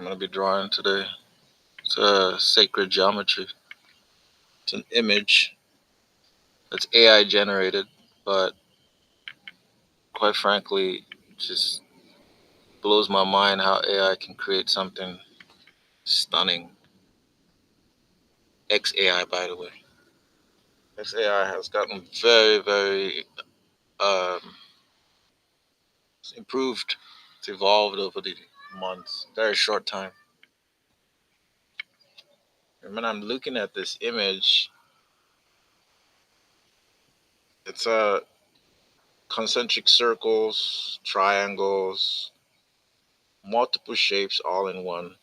I'm going to be drawing today. It's a sacred geometry. It's an image that's AI generated, but quite frankly, it just blows my mind how AI can create something stunning. XAI, by the way. XAI has gotten very, very um, improved. It's evolved over the months, very short time. And when I'm looking at this image, it's concentric circles, triangles, multiple shapes all in one.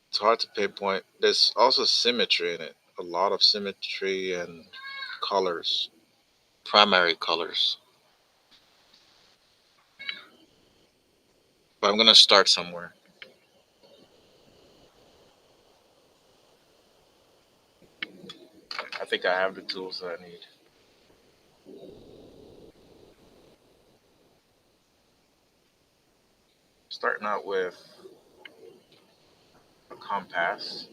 It's hard to pinpoint. There's also symmetry in it, a lot of symmetry and colors, primary colors. But I'm going to start somewhere. I think I have the tools that I need. Starting out with a compass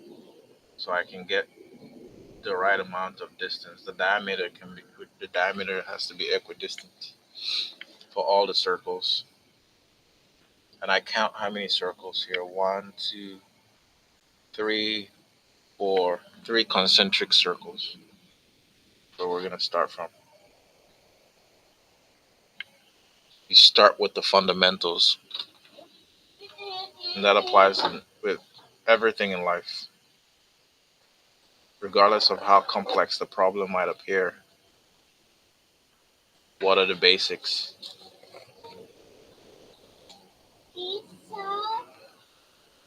so I can get the right amount of distance. The diameter has to be equidistant for all the circles. And I count how many circles here. One, two, three, four, three concentric circles. Where we're gonna start from. You start with the fundamentals. And that applies with everything in life. Regardless of how complex the problem might appear. What are the basics?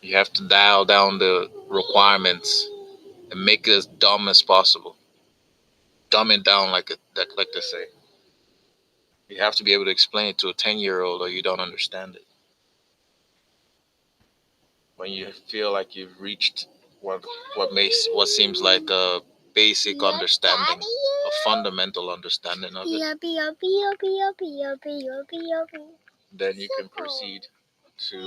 You have to dial down the requirements and make it as dumb as possible. Dumb it down like they say. You have to be able to explain it to a 10-year-old or you don't understand it. When you feel like you've reached what seems like a basic understanding, a fundamental understanding of it, then you can proceed to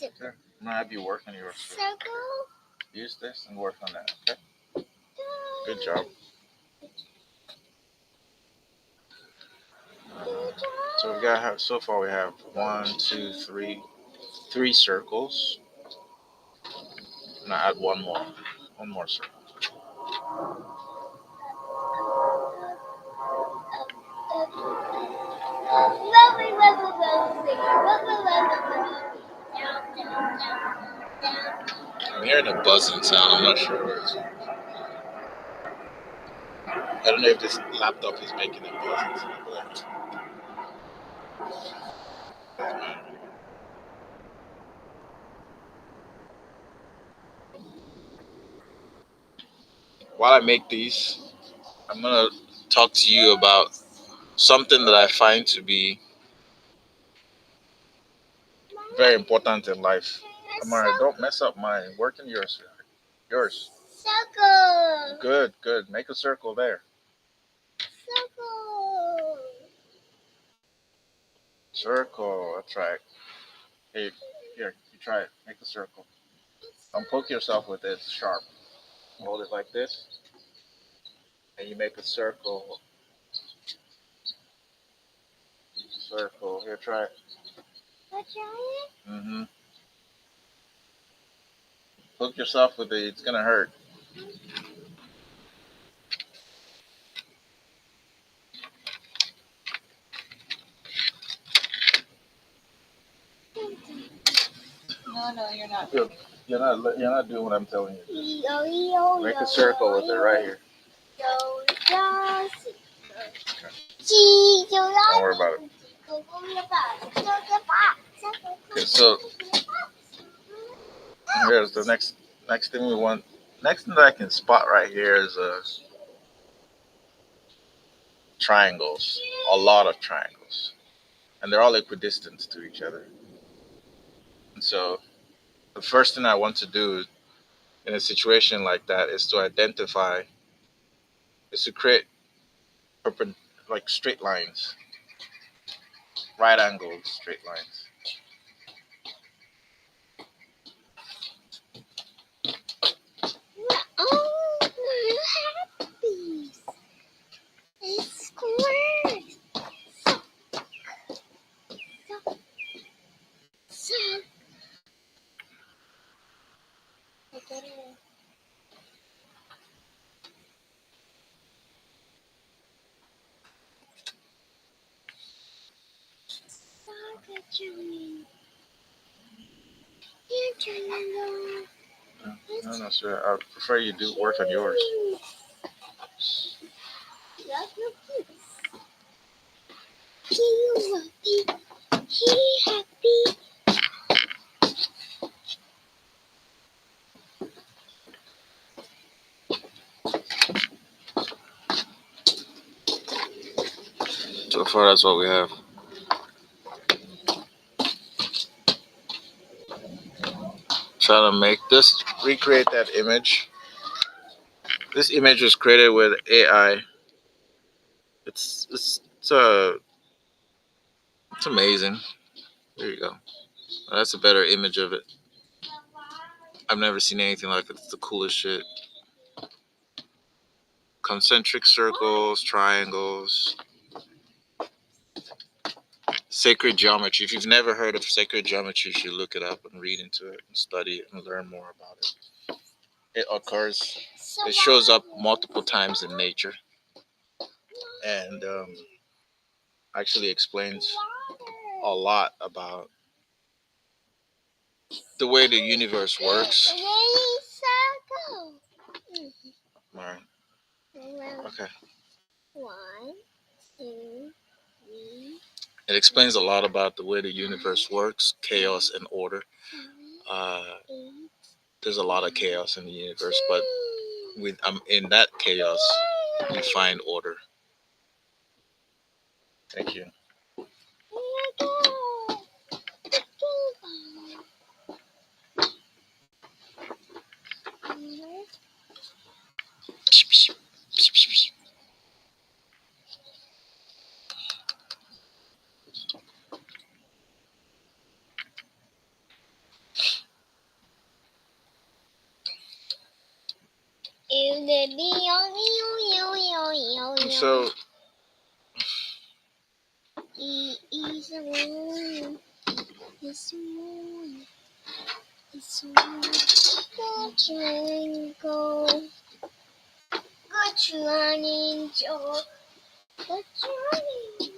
sure. I'm gonna have you work on your circle. Use this and work on that, okay? Good job. So so far we have 1, 2, 3, 3 circles. And I add one more circle. I'm hearing a buzzing sound. I'm not sure where it's from. I don't know if this laptop is making a buzzing sound. While I make these, I'm gonna talk to you about something that I find to be very important in life. Amara, don't mess up mine. Work in yours. Yours. Circle. Good, good. Make a circle there. Circle. Circle. That's right. Hey, here, you try it. Make a circle. Don't poke yourself with it. It's sharp. Hold it like this. And you make a circle. Circle. Here, try it. I try it? Mm-hmm. Poke yourself with it. It's going to hurt. No, you're not. You're not doing what I'm telling you. Make a circle with it right here. Don't worry about it. Okay, so here's the next thing we want. Next thing that I can spot right here is triangles. A lot of triangles. And they're all equidistant to each other. And so the first thing I want to do in a situation like that is to create like straight lines. right angles, straight lines. Oh, happy. It's squares. So, No, no, sir. I prefer you do work on yours. He happy. So far, that's what we have. Trying to make this, recreate that image. This image was created with AI. It's amazing. There you go. That's a better image of it. I've never seen anything like it. It's the coolest shit. Concentric circles, triangles, sacred geometry. If you've never heard of sacred geometry, you should look it up and read into it and study it and learn more about it. It occurs, it shows up multiple times in nature and actually explains a lot about the way the universe works. All right. Okay. 1, 2, 3. It explains a lot about the way the universe works, chaos and order. There's a lot of chaos in the universe, but in that chaos, we find order. Thank you. So It's moon. It's moon. It's moon. The triangle. Good morning, Joe. Good morning.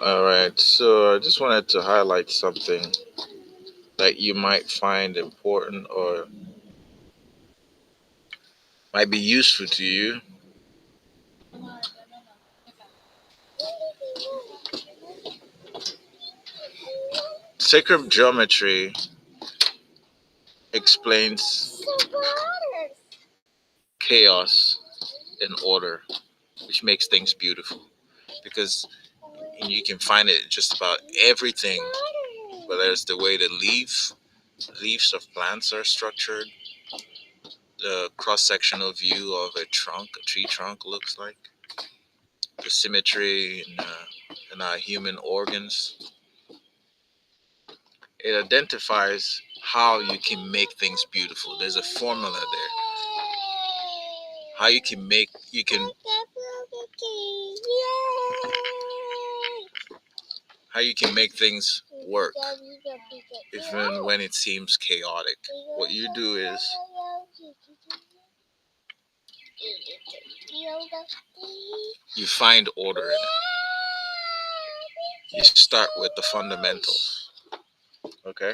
all right, so I just wanted to highlight something that you might find important or might be useful to you. Sacred geometry explains chaos and order, which makes things beautiful because you can find it just about everything, whether it's the way the leaves of plants are structured, the cross-sectional view of a tree trunk looks like, the symmetry in our human organs. It identifies how you can make things beautiful. There's a formula there. How you can how you can make things work even when it seems chaotic. What you do is you find order in it. You start with the fundamentals. Okay?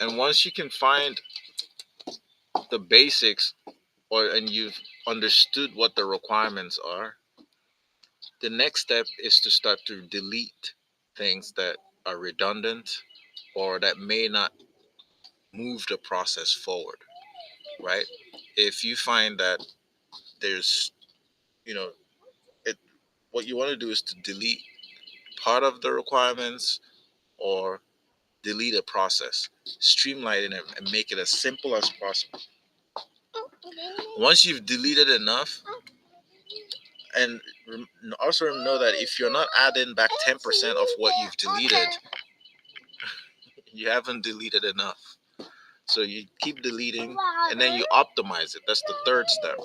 And once you can find the basics and you've understood what the requirements are, the next step is to start to delete things that are redundant or that may not move the process forward, right? If you find that there's, you know, it, what you want to do is to delete part of the requirements or delete a process. Streamline it and make it as simple as possible. Once you've deleted enough, and also know that if you're not adding back 10% of what you've deleted, you haven't deleted enough. So you keep deleting and then you optimize it. That's the third step.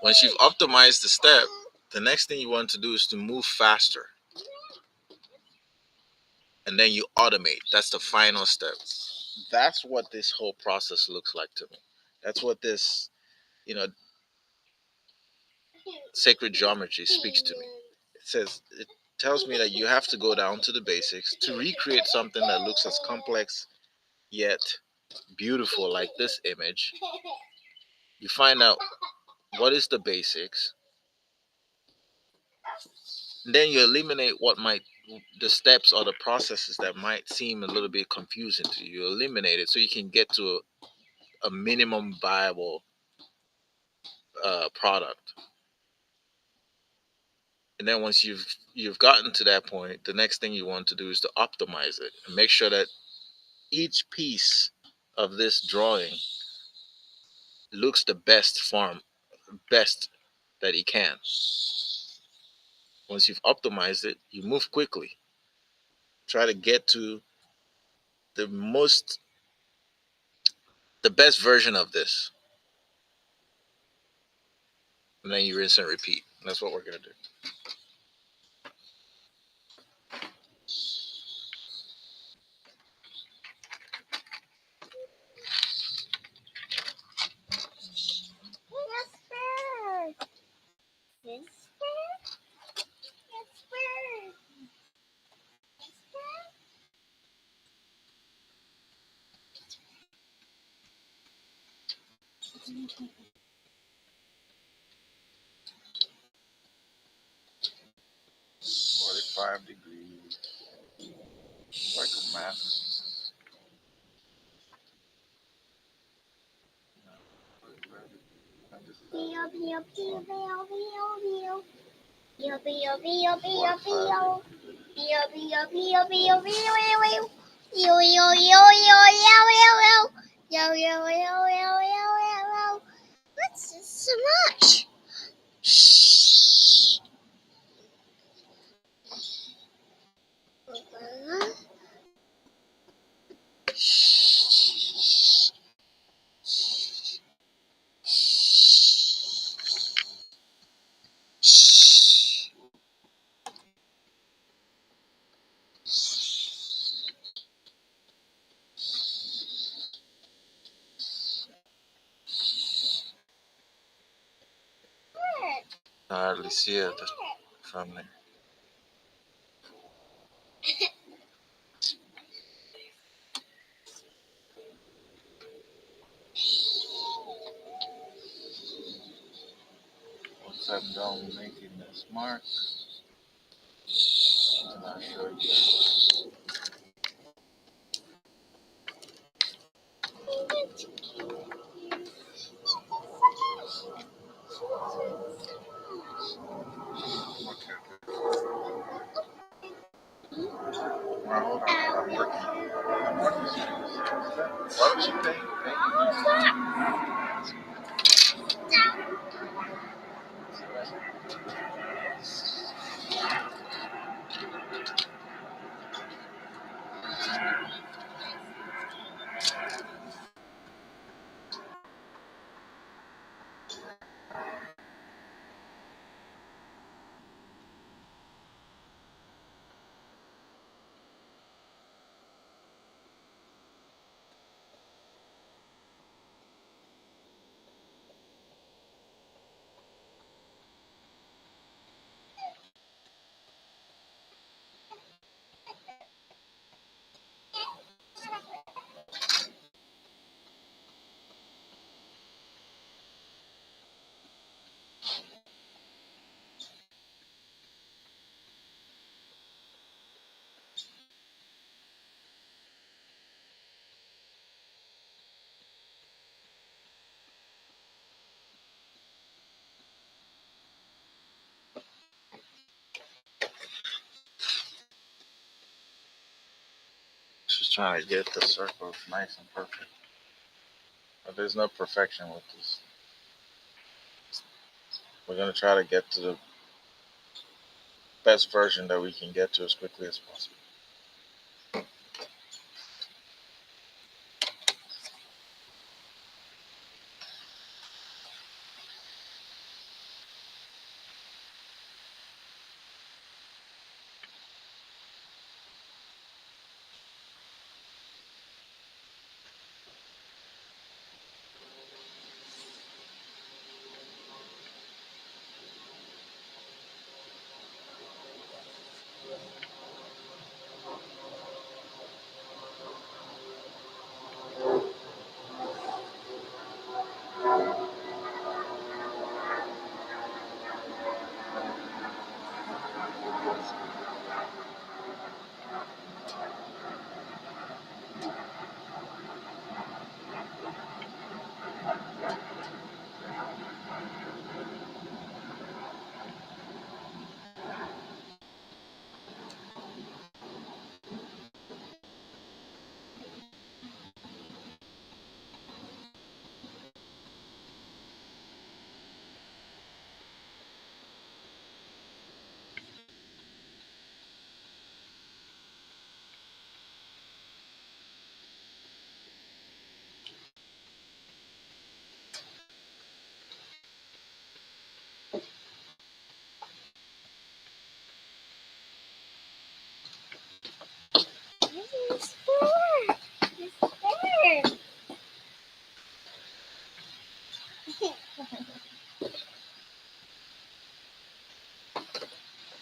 Once you've optimized the step, the next thing you want to do is to move faster. And then you automate. That's the final step. That's what this whole process looks like to me. That's what this, sacred geometry speaks to me. It tells me that you have to go down to the basics to recreate something that looks as complex yet beautiful like this image. You find out what is the basics. Then you eliminate the steps or the processes that might seem a little bit confusing to you. You eliminate it so you can get to a minimum viable product. And then once you've gotten to that point, the next thing you want to do is to optimize it and make sure that each piece of this drawing looks the best that it can. Once you've optimized it, you move quickly. Try to get to the best version of this. And then you rinse and repeat. That's what we're going to do. Five degrees. Like a map. What's so much? Shh. I hardly see it from there. Once I'm done making this mark, I'll show you. Well, hold on, I'm working. Why don't you think? trying to get the circles nice and perfect. But there's no perfection with this. We're gonna try to get to the best version that we can get to as quickly as possible. Miss Bird. Miss Bird.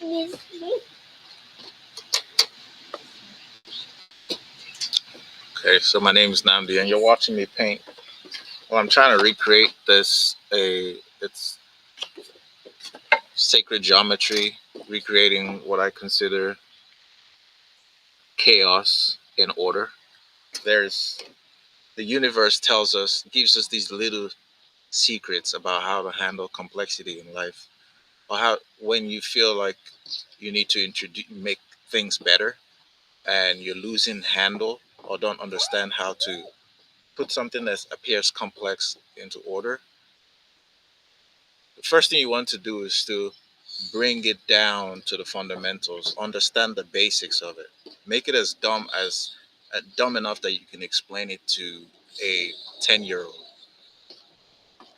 Miss Bird. Okay, so my name is Namdi, and you're watching me paint. Well, I'm trying to recreate this. It's sacred geometry, recreating what I consider chaos in order. There's the universe tells us, gives us these little secrets about how to handle complexity in life, or how when you feel like you need to introduce make things better and you're losing handle or don't understand how to put something that appears complex into order. The first thing you want to do is to bring it down to the fundamentals, understand the basics of it, make it dumb enough that you can explain it to a 10-year-old.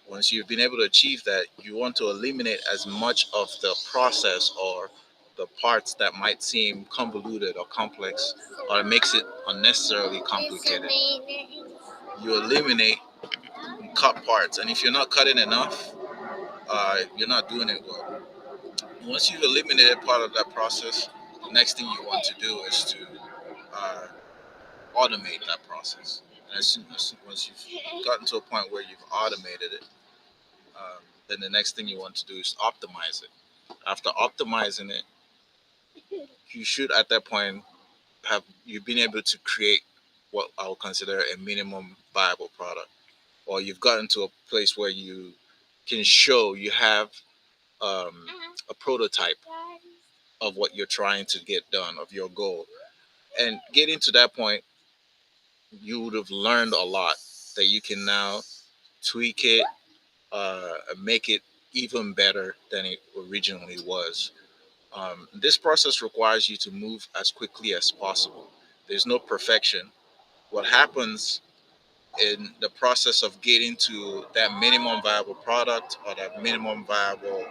Once you've been able to achieve that, you want to eliminate as much of the process or the parts that might seem convoluted or complex or makes it unnecessarily complicated. You eliminate and cut parts, and if you're not cutting enough, you're not doing it well. Once you've eliminated part of that process, the next thing you want to do is to uh, automate that process. And once you've gotten to a point where you've automated it, then the next thing you want to do is optimize it. After optimizing it, you should at that point have you've been able to create what I would consider a minimum viable product, or you've gotten to a place where you can show you have um, a prototype of what you're trying to get done, of your goal. And getting to that point, you would have learned a lot that you can now tweak it, make it even better than it originally was. This process requires you to move as quickly as possible. There's no perfection. What happens in the process of getting to that minimum viable product or that minimum viable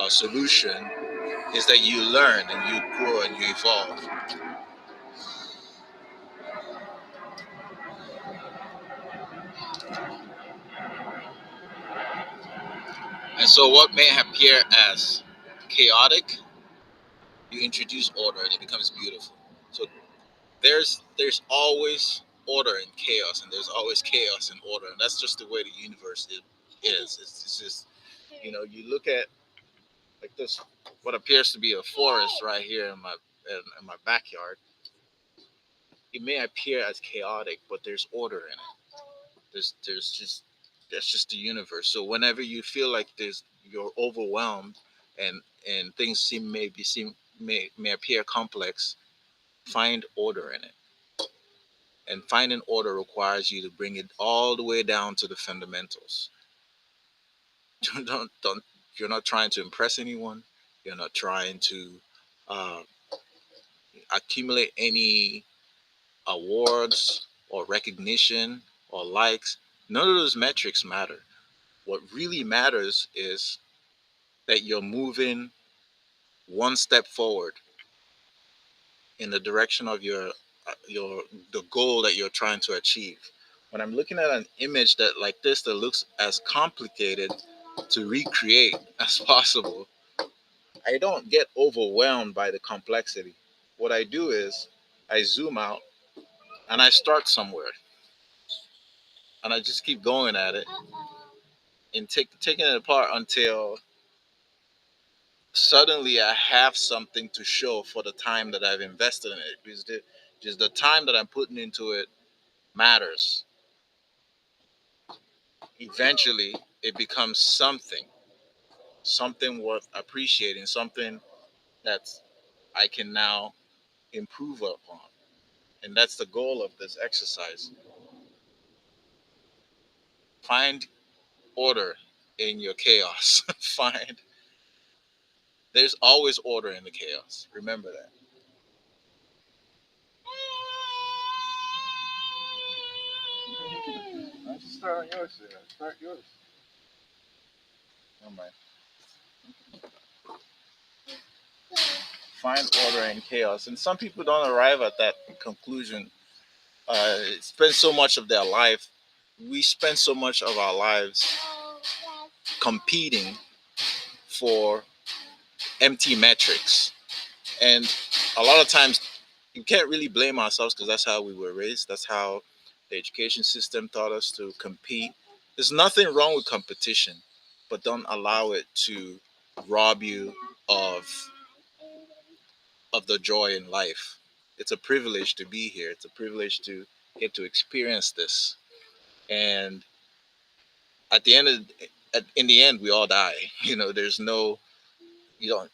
solution is that you learn and you grow and you evolve. And so, what may appear as chaotic, you introduce order and it becomes beautiful. So there's always order in chaos, and there's always chaos in order, and that's just the way the universe is. It's just you look at like this, what appears to be a forest right here in my backyard. It may appear as chaotic, but there's order in it. There's just that's just the universe. So whenever you feel like you're overwhelmed and things seem may appear complex, find order in it. And finding order requires you to bring it all the way down to the fundamentals. Don't you're not trying to impress anyone. You're not trying to uh, accumulate any awards or recognition or likes. None of those metrics matter. What really matters is that you're moving one step forward in the direction of your the goal that you're trying to achieve. When I'm looking at an image that like this that looks as complicated to recreate as possible, I don't get overwhelmed by the complexity. What I do is I zoom out and I start somewhere and I just keep going at it and taking it apart until suddenly I have something to show for the time that I've invested in it. Because just the time that I'm putting into it matters. Eventually, it becomes something worth appreciating, something that I can now improve upon. And that's the goal of this exercise. Find order in your chaos. There's always order in the chaos. Remember that. I should start on yours. Start yours. Never mind. Find order in chaos, and some people don't arrive at that conclusion. Spend so much of their life. We spend so much of our lives competing for empty metrics, and a lot of times you can't really blame ourselves because that's how we were raised. That's how the education system taught us to compete. There's nothing wrong with competition, but don't allow it to rob you of the joy in life. It's a privilege to be here. It's a privilege to get to experience this. And at the end of in the end, we all die. There's no you don't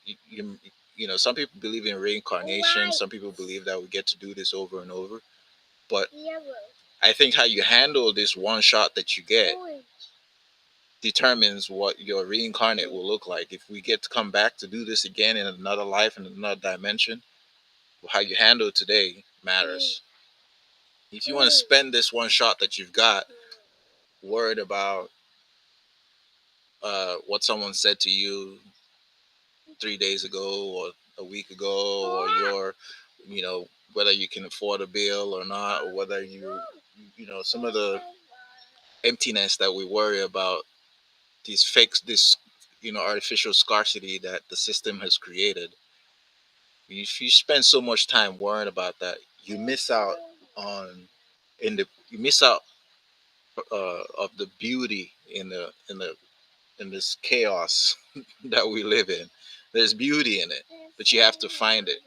some people believe in reincarnation. Some people believe that we get to do this over and over. But I think how you handle this one shot that you get determines what your reincarnate will look like. If we get to come back to do this again in another life, in another dimension, how you handle it today matters. If you want to spend this one shot that you've got worried about what someone said to you 3 days ago or a week ago, or whether you can afford a bill or not, or whether some of the emptiness that we worry about, this artificial scarcity that the system has created. If you spend so much time worrying about that, you miss out on you miss out of the beauty in this chaos that we live in. There's beauty in it, but you have to find it,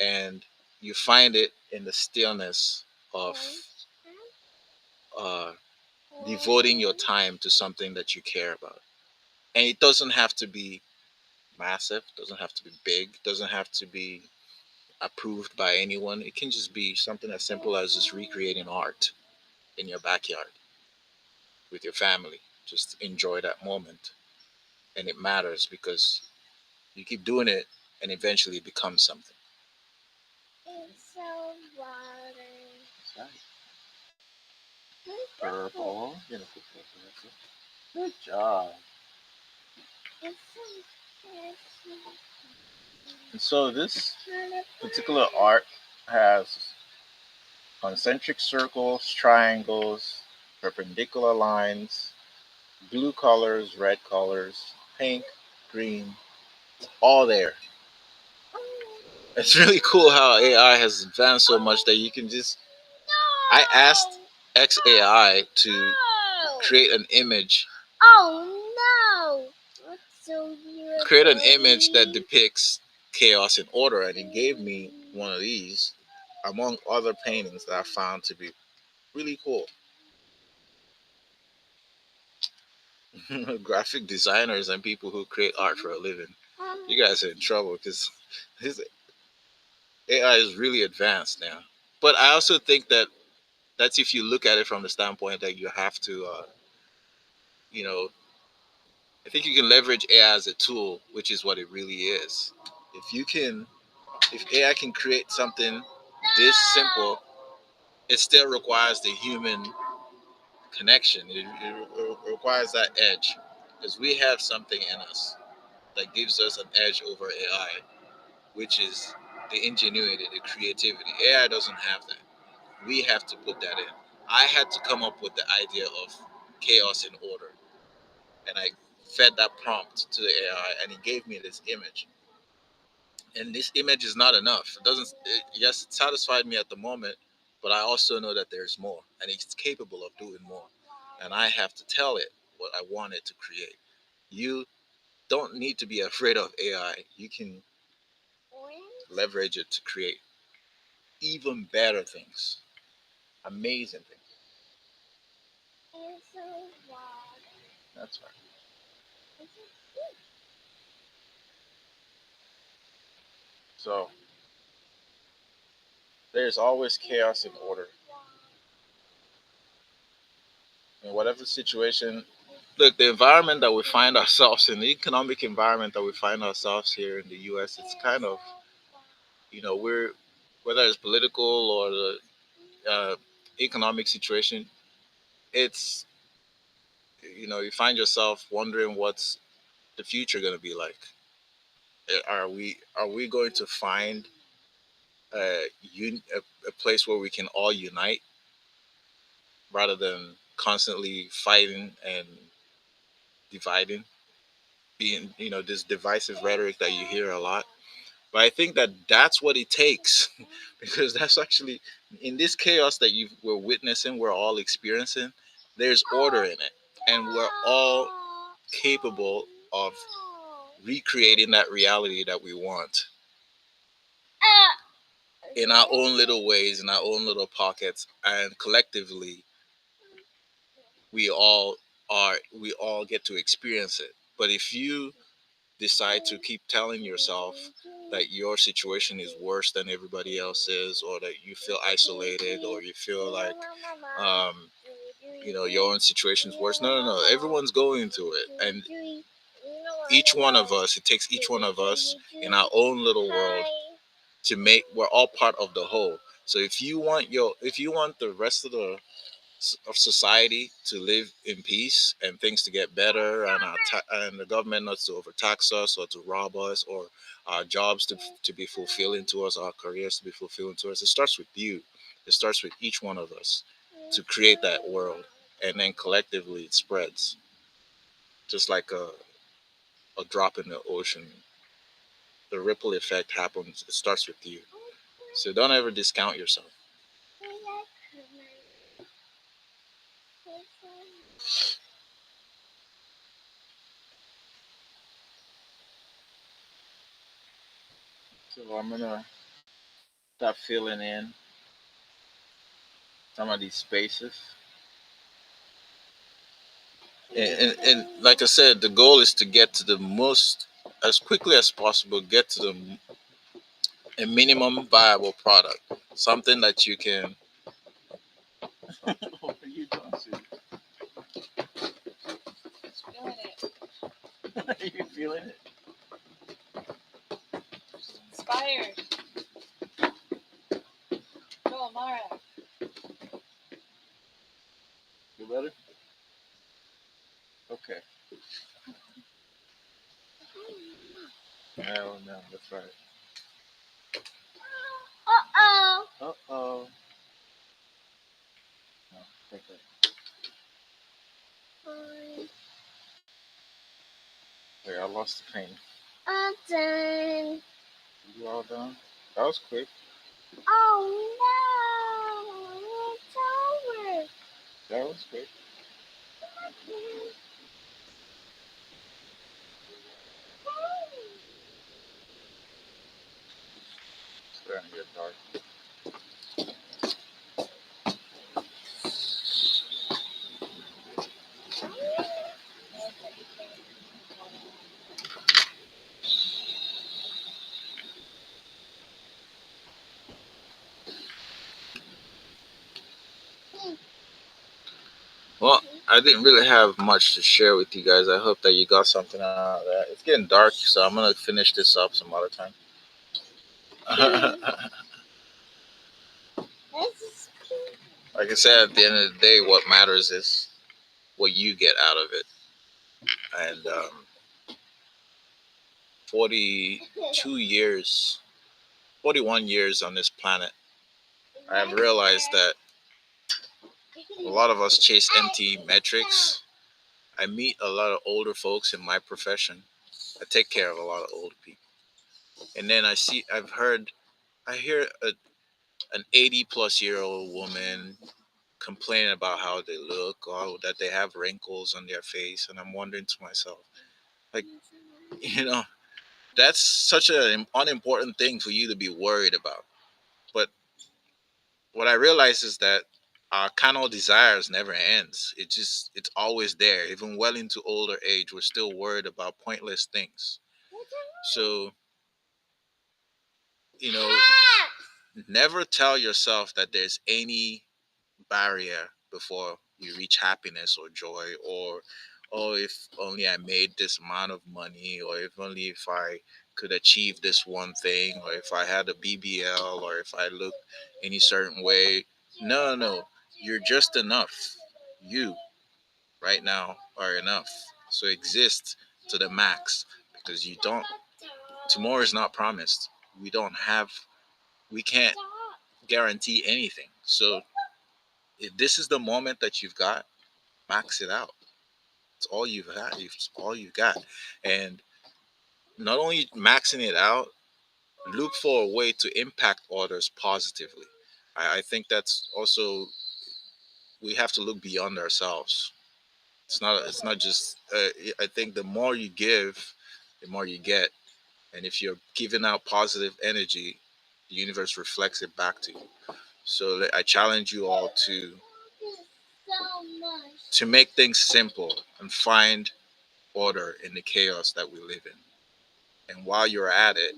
and you find it in the stillness of uh, devoting your time to something that you care about. And it doesn't have to be massive, doesn't have to be big, doesn't have to be approved by anyone. It can just be something as simple as just recreating art in your backyard with your family. Just enjoy that moment. And it matters because you keep doing it and eventually it becomes something. It's so water. That's right. Purple. Good job. It's so And so this particular art has concentric circles, triangles, perpendicular lines, blue colors, red colors, pink, green, all there. It's really cool how AI has advanced so much that you can just. I asked XAI to create an image. Oh no! So Create an image that depicts chaos and order, and it gave me one of these, among other paintings that I found to be really cool. Graphic designers and people who create art for a living, you guys are in trouble because this AI is really advanced now. But I also think that That's if you look at it from the standpoint that you have to, you know, I think you can leverage AI as a tool, which is what it really is. If you can, if AI can create something this simple, it still requires the human connection. It requires that edge because we have something in us that gives us an edge over AI, which is the ingenuity, the creativity. AI doesn't have that. We have to put that in. I had to come up with the idea of chaos and order, and I fed that prompt to the AI, and it gave me this image. And this image is not enough. It doesn't. Yes, it satisfied me at the moment, but I also know that there's more, and it's capable of doing more. And I have to tell it what I want it to create. You don't need to be afraid of AI. You can leverage it to create even better things, amazing things. That's right. So there's always chaos and order in whatever situation. Look, the environment that we find ourselves in, the economic environment that we find ourselves here in the U.S., it's kind of, we're, whether it's political or the economic situation, it's, you find yourself wondering what's the future going to be like. Are we going to find a place where we can all unite rather than constantly fighting and dividing, being this divisive rhetoric that you hear a lot. But I think that that's what it takes because that's actually in this chaos that we're witnessing, we're all experiencing, there's order in it, and we're all capable of recreating that reality that we want in our own little ways, in our own little pockets, and collectively we all get to experience it. But if you decide to keep telling yourself that your situation is worse than everybody else's, or that you feel isolated, or you feel like your own situation is worse, no, no, no, everyone's going through it, and each one of us, it takes each one of us in our own little world to make, we're all part of the whole. So if you want the rest of society to live in peace and things to get better, and and the government not to overtax us or to rob us, or our jobs to be fulfilling to us, our careers to be fulfilling to us, it starts with you. It starts with each one of us to create that world, and then collectively it spreads, just like a drop in the ocean. The ripple effect happens. It starts with you. So don't ever discount yourself. So I'm gonna start filling in some of these spaces. And like I said, the goal is to get to the most, as quickly as possible, get to a minimum viable product, something that you can. What are you doing, Sue? Feeling it. Are you feeling it? Inspired. Go, Mara. You better? Okay. Oh no, that's right. Uh-oh. Uh-oh. No, take that. Wait, I lost the pain. I'm done. You all done? That was quick. Oh no, it's over. That was quick. It's starting to get dark. Well, I didn't really have much to share with you guys. I hope that you got something out of that. It's getting dark, so I'm gonna finish this up some other time. Like I said, at the end of the day, what matters is what you get out of it. And 42 years, 41 years on this planet, I have realized that a lot of us chase empty metrics. I meet a lot of older folks in my profession. I take care of a lot of older people. And then I hear an 80 plus year old woman complaining about how they look or that they have wrinkles on their face. And I'm wondering to myself, like, you know, that's such an unimportant thing for you to be worried about. But what I realize is that our carnal desires never ends. It's always there. Even well into older age, we're still worried about pointless things. So, you know, never tell yourself that there's any barrier before you reach happiness or joy, or oh, if only I made this amount of money, or if only if I could achieve this one thing, or if I had a BBL, or if I looked any certain way. No, no, you're just enough. You right now are enough. So exist to the max, because you don't, tomorrow is not promised. We don't have, we can't guarantee anything. So if this is the moment that you've got, max it out. It's all you've got. It's all you've got. And not only maxing it out, look for a way to impact others positively. I think that's also, we have to look beyond ourselves. It's not just I think the more you give, the more you get. And if you're giving out positive energy, the universe reflects it back to you. So I challenge you all to make things simple and find order in the chaos that we live in. And while you're at it,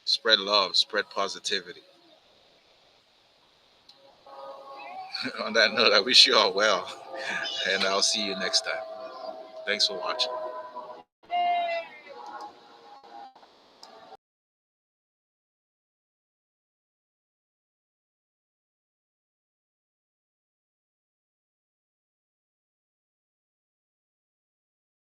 spread love, spread positivity. On that note, I wish you all well, and I'll see you next time. Thanks for watching.